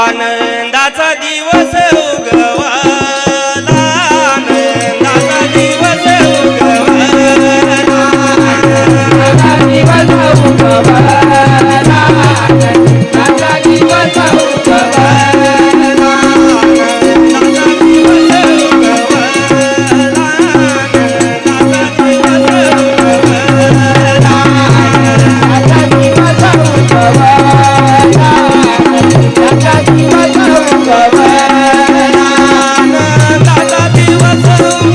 आनंदाचा दिवस उगवाला आनंदाचा दिवस उगवाला आनंदाचा दिवस उगवाला आनंदाचा दिवस उगवाला आनंदाचा दिवस उगवाला आनंदाचा दिवस उगवाला आनंदाचा दिवस उगवाला आनंदाचा दिवस उगवाला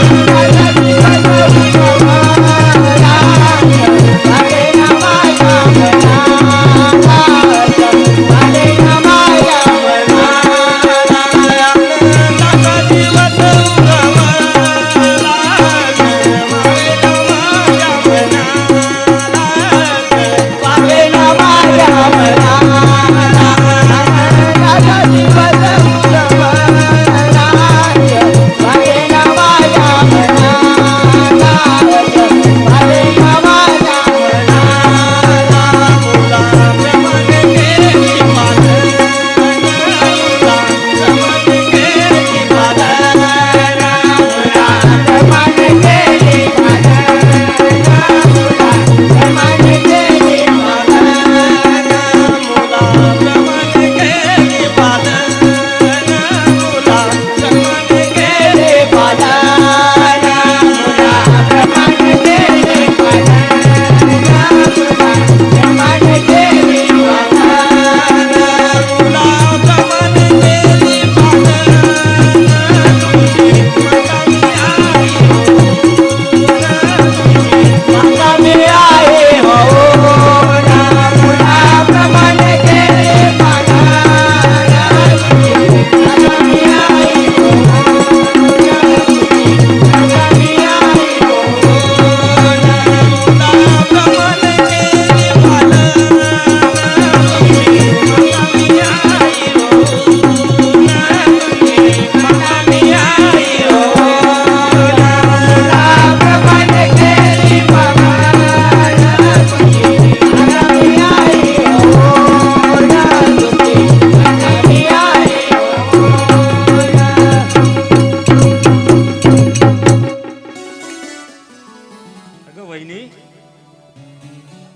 आनंदाचा दिवस उगवाला क्षमावे न माझ्या मनाला क्षमावे न माझ्या मनाला आनंदाचा दिवस उगवाला क्षमावे न माझ्या मनाला क्षमावे न माझ्या मनाला आनंदाचा दिवस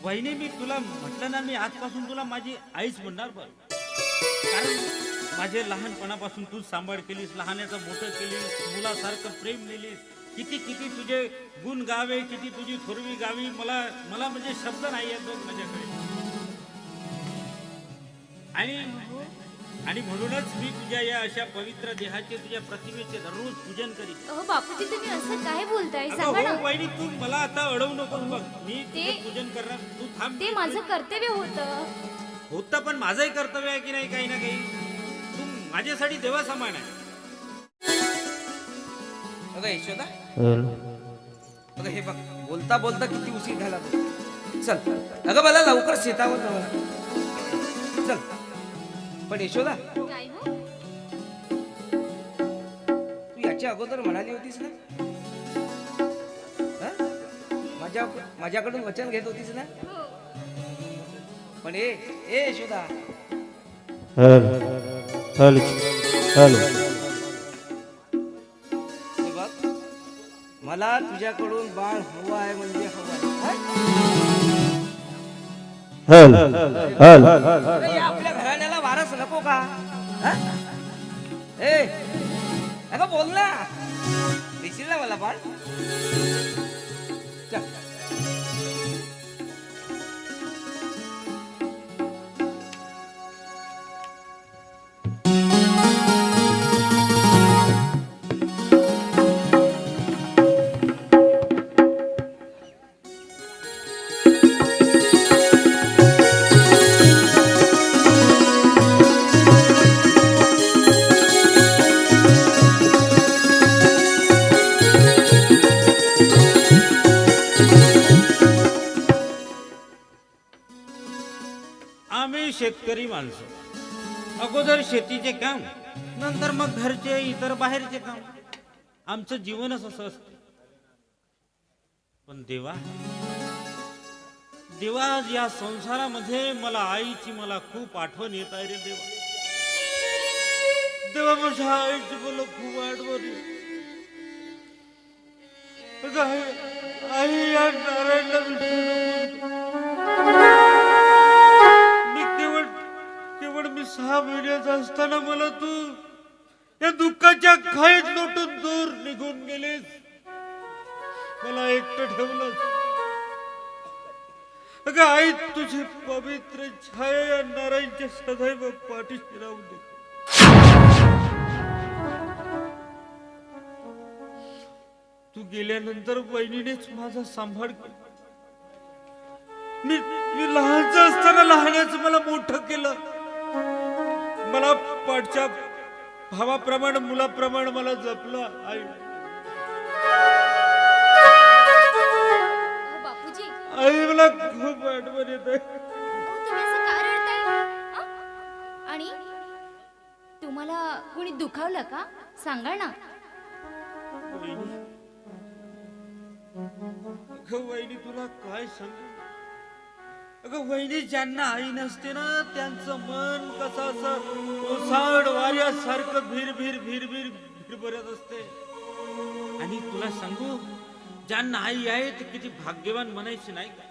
वहिनी मी तुला म्हटलं ना, मी आजपासून तुला माझी आईच म्हणणार बघ. कारण माझे लहानपणापासून तू सांभाळ केलीस, लहानाचं मोठं केलीस, मुलासारखं प्रेम दिलीस. किती किती तुझे गुण गावे, किती तुझी थोरवी गावी, मला मला म्हणजे शब्द नाही आहेत बघ माझ्याकडे. आणि म्हणूनच मी तुझ्या या अशा पवित्र देहाचे, तुझ्या प्रतिमेचे दररोज पूजन करीन. बापूजी तुम्ही असं काय बोलताय? सांगा ना. वहिनी तू मला आता अडवू नको बघ. मी ते पूजन करणार, तू थांब. ते माझं कर्तव्य होतं पण माझंही कर्तव्य आहे की नाही, काही ना काही. तू माझ्यासाठी देवा समान आहे. अगं यशोदा, अगं हे बघ, बोलता बोलता किती उशीर झाला. चल अगं मला लवकर शेतावर जावं. चल. पण यशोदा, काय हो? तू याच्या अगोदर म्हणाली होतीस ना, माझ्याकडून वचन घेत होतीस ना. पण ए यशोदा, बघ, मला तुझ्याकडून बाळ हवं आहे म्हणजे हवं आहे. आपल्या घराण्याला वारस नको का? ए अगं बोल ना, देशील ना मला बाळ? चल. शेतकरी माणसं, अगोदर शेतीचे काम, नंतर मग घरचे इतर बाहेरचे काम. आमचं जीवनच असं असतं. पण देवा, देवा, या संसारामध्ये मला आईची मला खूप आठवण येत आहे रे देवा. देवा, माझ्या आईची मला खूप आठवण येते. आई या नारायणला मी केवळ केवळ मी 6 महिन्याचा असताना मला तू या दुःखाच्या खाईत लोटून दूर निघून गेलीस. मला एकटं ठेवलंस. अगं आई, तुझी पवित्र छाया या नारायणच्या सदैव पाठीशी राहू दे. तू गेल्यानंतर वहिनीनेच माझा सांभाळ केला. मी लहानच असताना लहानाचं मला मोठं केलं. मला पाठच्या भावाप्रमाणे मुलाप्रमाणे मला जपलं आई. बापूजी, आई मला खूप आठवण येते. तुम्ही असं का रडताय? आणि तुम्हाला कोणी दुखावलं का? सांगा ना. अगं वहिनी, तुला काय सांगू. अगं वहिनी, ज्यांना आई नसते ना त्यांचं मन कसं असं ओसाड वाऱ्यासारखं भीर भीर भीर भीर भीर भरत असते. आणि तुला सांगू, ज्यांना आई आहे ते किती भाग्यवान म्हणायचे नाही का.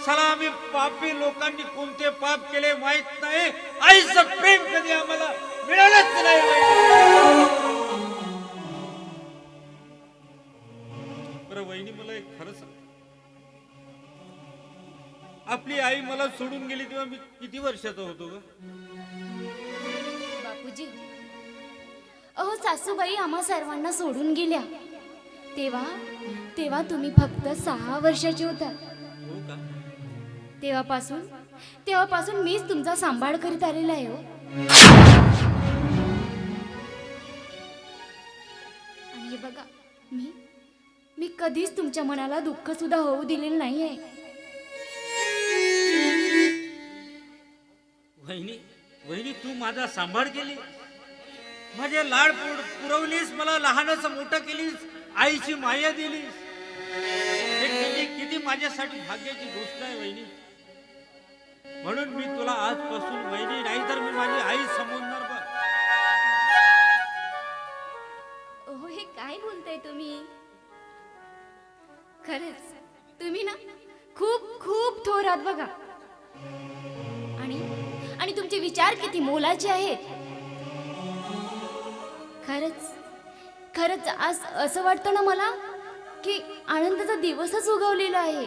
साला आम्ही पापी लोकांनी कोणते पाप केले माहित नाही. आईचं प्रेम कधी आम्हाला मिळालंच नाही. बरं वहिनी, मला एक खरं सांग, आपली आई मला सोडून गेली तेव्हा मी किती वर्षाचा होतो ग? बापूजी, अहो सासूबाई आम्हा सर्वांना सोडून गेल्या तेव्हा तुम्ही फक्त 6 वर्षाचे होता. हो का? तेव्हापासून मीच तुमचा सांभाळ करीत आलेला आहे हो. आणि हे बघा, मी कधीच तुमच्या मनाला दुःख सुद्धा होऊ दिलेलं नाहीये. वहिनी, तू माझा सांभाळ केली, माझे लाड पुरवलीस, मला लहानाचं मोठं केलीस, आईची माया दिलीस. हे किती माझ्यासाठी भाग्याची गोष्ट आहे वहिनी. म्हणून मी तुला आजपासून वहिनी नाही तर मी माझी आई समजणार बघ. ओहो, हे काय बोलताय तुम्ही? खरंच तुम्ही ना खूप खूप थोर आहात बघा. आणि तुमचे विचार किती मोलाचे आहेत. खरंच आज असं वाटतं ना मला की आनंदाचा दिवसच उगवलेला आहे.